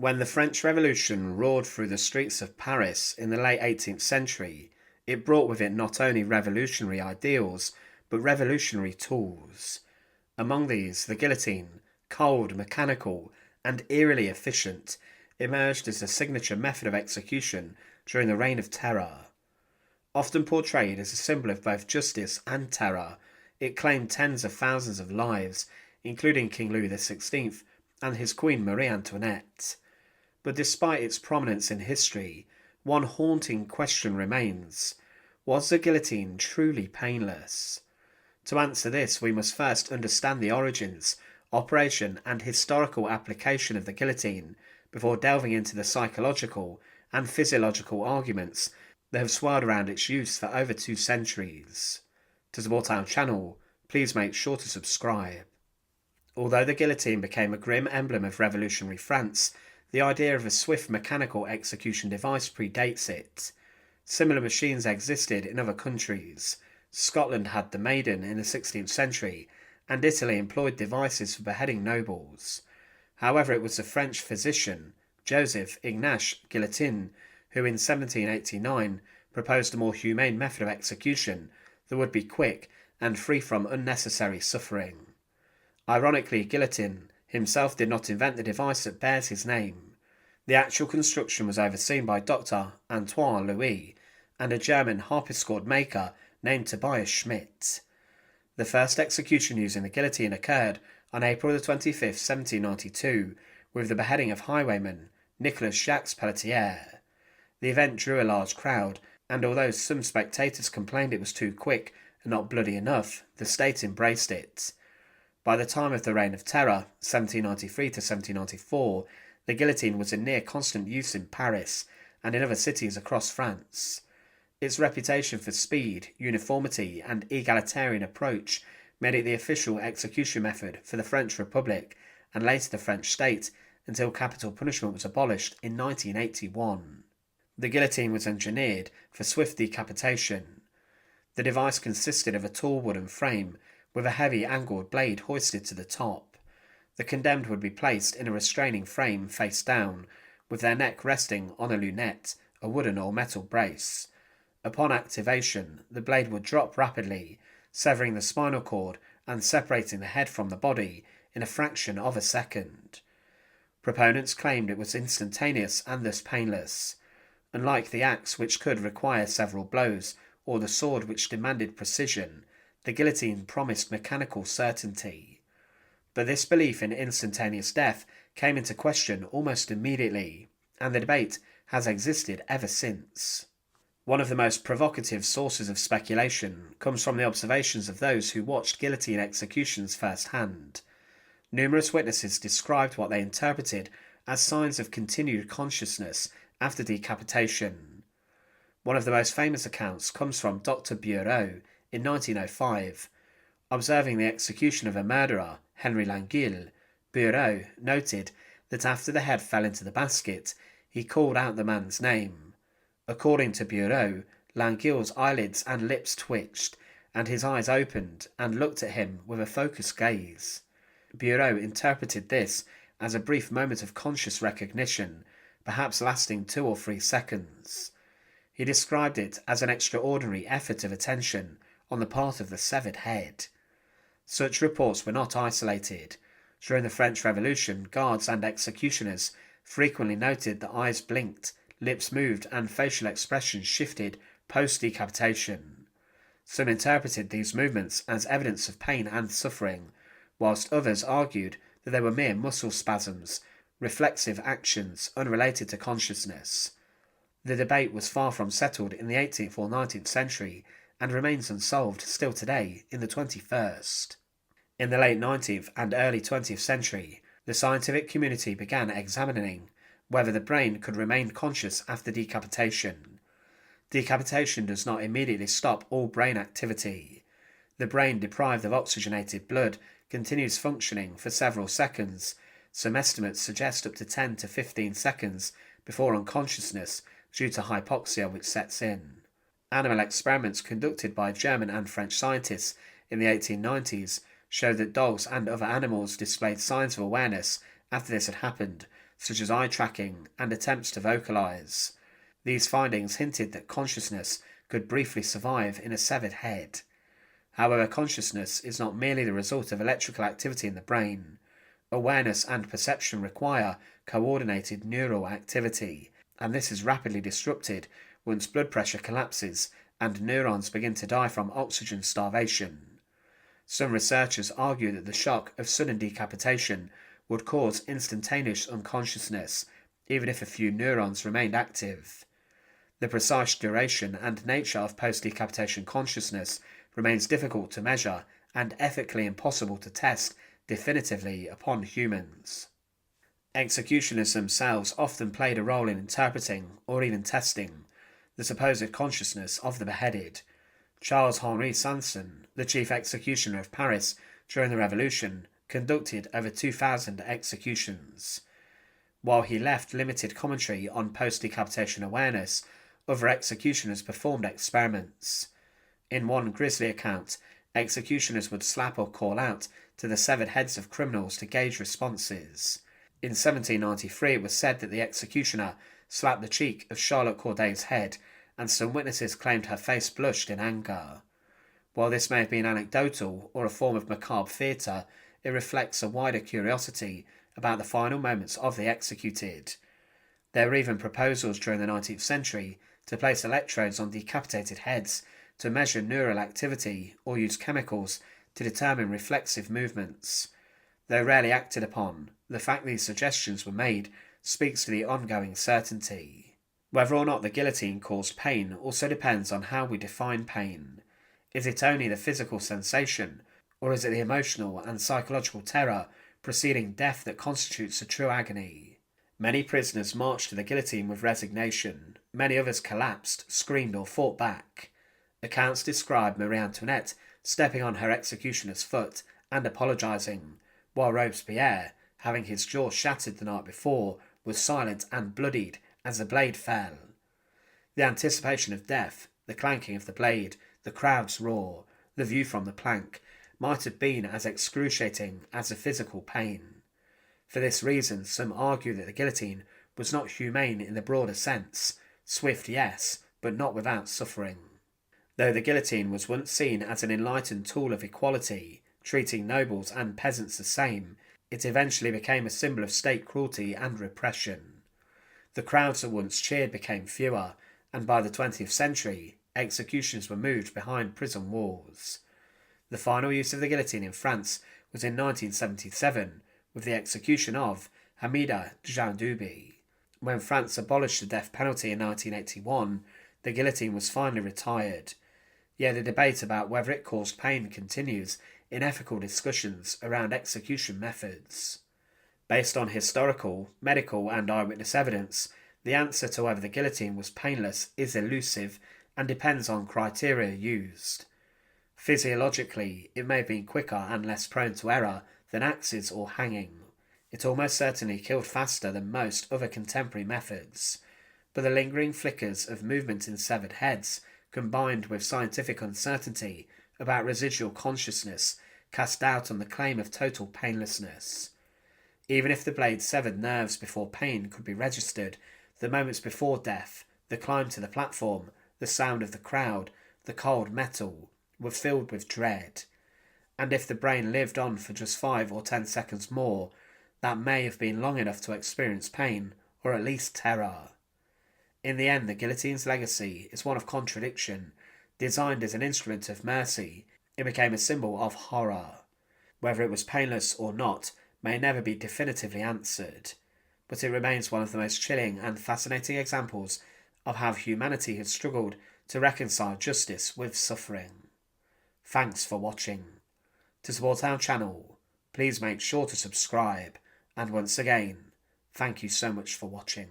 When the French Revolution roared through the streets of Paris in the late 18th century, it brought with it not only revolutionary ideals, but revolutionary tools. Among these, the guillotine, cold, mechanical, and eerily efficient, emerged as the signature method of execution during the Reign of Terror. Often portrayed as a symbol of both justice and terror, it claimed tens of thousands of lives, including King Louis XVI and his Queen Marie Antoinette. But despite its prominence in history, one haunting question remains: was the guillotine truly painless? To answer this, we must first understand the origins, operation, and historical application of the guillotine before delving into the psychological and physiological arguments that have swirled around its use for over 2 centuries. To support our channel, please make sure to subscribe. Although the guillotine became a grim emblem of revolutionary France, the idea of a swift mechanical execution device predates it. Similar machines existed in other countries. Scotland had the Maiden in the 16th century, and Italy employed devices for beheading nobles. However, it was the French physician, Joseph Ignace Guillotine, who in 1789 proposed a more humane method of execution that would be quick and free from unnecessary suffering. Ironically, Guillotine himself did not invent the device that bears his name. The actual construction was overseen by Dr. Antoine Louis and a German harpsichord maker named Tobias Schmidt. The first execution using the guillotine occurred on April 25, 1792, with the beheading of highwayman Nicolas Jacques Pelletier. The event drew a large crowd, and although some spectators complained it was too quick and not bloody enough, the state embraced it. By the time of the Reign of Terror, 1793 to 1794, the guillotine was in near constant use in Paris and in other cities across France. Its reputation for speed, uniformity, and egalitarian approach made it the official execution method for the French Republic and later the French state until capital punishment was abolished in 1981. The guillotine was engineered for swift decapitation. The device consisted of a tall wooden frame with a heavy angled blade hoisted to the top. The condemned would be placed in a restraining frame face down, with their neck resting on a lunette, a wooden or metal brace. Upon activation, the blade would drop rapidly, severing the spinal cord and separating the head from the body in a fraction of a second. Proponents claimed it was instantaneous and thus painless. Unlike the axe, which could require several blows, or the sword, which demanded precision, the guillotine promised mechanical certainty. But this belief in instantaneous death came into question almost immediately, and the debate has existed ever since. One of the most provocative sources of speculation comes from the observations of those who watched guillotine executions firsthand. Numerous witnesses described what they interpreted as signs of continued consciousness after decapitation. One of the most famous accounts comes from Dr. Bureau in 1905. Observing the execution of a murderer, Henry Languille, Bureau noted that after the head fell into the basket, he called out the man's name. According to Bureau, Languille's eyelids and lips twitched, and his eyes opened and looked at him with a focused gaze. Bureau interpreted this as a brief moment of conscious recognition, perhaps lasting 2 or 3 seconds. He described it as an extraordinary effort of attention on the part of the severed head. Such reports were not isolated. During the French Revolution, guards and executioners frequently noted that eyes blinked, lips moved, and facial expressions shifted post-decapitation. Some interpreted these movements as evidence of pain and suffering, whilst others argued that they were mere muscle spasms, reflexive actions unrelated to consciousness. The debate was far from settled in the 18th or 19th century and remains unsolved still today in the 21st. In the late 19th and early 20th century, the scientific community began examining whether the brain could remain conscious after decapitation. Decapitation does not immediately stop all brain activity. The brain, deprived of oxygenated blood, continues functioning for several seconds. Some estimates suggest up to 10 to 15 seconds before unconsciousness due to hypoxia which sets in. Animal experiments conducted by German and French scientists in the 1890s showed that dogs and other animals displayed signs of awareness after this had happened, such as eye tracking and attempts to vocalize. These findings hinted that consciousness could briefly survive in a severed head. However, consciousness is not merely the result of electrical activity in the brain. Awareness and perception require coordinated neural activity, and this is rapidly disrupted once blood pressure collapses and neurons begin to die from oxygen starvation. Some researchers argue that the shock of sudden decapitation would cause instantaneous unconsciousness, even if a few neurons remained active. The precise duration and nature of post-decapitation consciousness remains difficult to measure and ethically impossible to test definitively upon humans. Executioners themselves often played a role in interpreting, or even testing, the supposed consciousness of the beheaded. Charles-Henri Sanson, the chief executioner of Paris during the Revolution, conducted over 2,000 executions. While he left limited commentary on post-decapitation awareness, other executioners performed experiments. In one grisly account, executioners would slap or call out to the severed heads of criminals to gauge responses. In 1793 it was said that the executioner slapped the cheek of Charlotte Corday's head, and some witnesses claimed her face blushed in anger. While this may have been anecdotal or a form of macabre theatre, it reflects a wider curiosity about the final moments of the executed. There were even proposals during the 19th century to place electrodes on decapitated heads to measure neural activity or use chemicals to determine reflexive movements. Though rarely acted upon, the fact these suggestions were made speaks to the ongoing certainty. Whether or not the guillotine caused pain also depends on how we define pain. Is it only the physical sensation, or is it the emotional and psychological terror preceding death that constitutes a true agony? Many prisoners marched to the guillotine with resignation. Many others collapsed, screamed or fought back. Accounts describe Marie Antoinette stepping on her executioner's foot and apologising, while Robespierre, having his jaw shattered the night before, was silent and bloodied as the blade fell. The anticipation of death, the clanking of the blade, the crowd's roar, the view from the plank, might have been as excruciating as the physical pain. For this reason, some argue that the guillotine was not humane in the broader sense, swift yes, but not without suffering. Though the guillotine was once seen as an enlightened tool of equality, treating nobles and peasants the same, it eventually became a symbol of state cruelty and repression. The crowds that once cheered became fewer, and by the 20th century, executions were moved behind prison walls. The final use of the guillotine in France was in 1977, with the execution of Hamida Djandoubi. When France abolished the death penalty in 1981, the guillotine was finally retired. Yet the debate about whether it caused pain continues in ethical discussions around execution methods. Based on historical, medical and eyewitness evidence, the answer to whether the guillotine was painless is elusive and depends on criteria used. Physiologically, it may have been quicker and less prone to error than axes or hanging. It almost certainly killed faster than most other contemporary methods, but the lingering flickers of movement in severed heads, combined with scientific uncertainty about residual consciousness, cast doubt on the claim of total painlessness. Even if the blade severed nerves before pain could be registered, the moments before death, the climb to the platform, the sound of the crowd, the cold metal, were filled with dread. And if the brain lived on for just 5 or 10 seconds more, that may have been long enough to experience pain, or at least terror. In the end, the guillotine's legacy is one of contradiction. Designed as an instrument of mercy, it became a symbol of horror. Whether it was painless or not may never be definitively answered, but it remains one of the most chilling and fascinating examples of how humanity has struggled to reconcile justice with suffering. Thanks for watching. To support our channel, please make sure to subscribe, and once again, thank you so much for watching.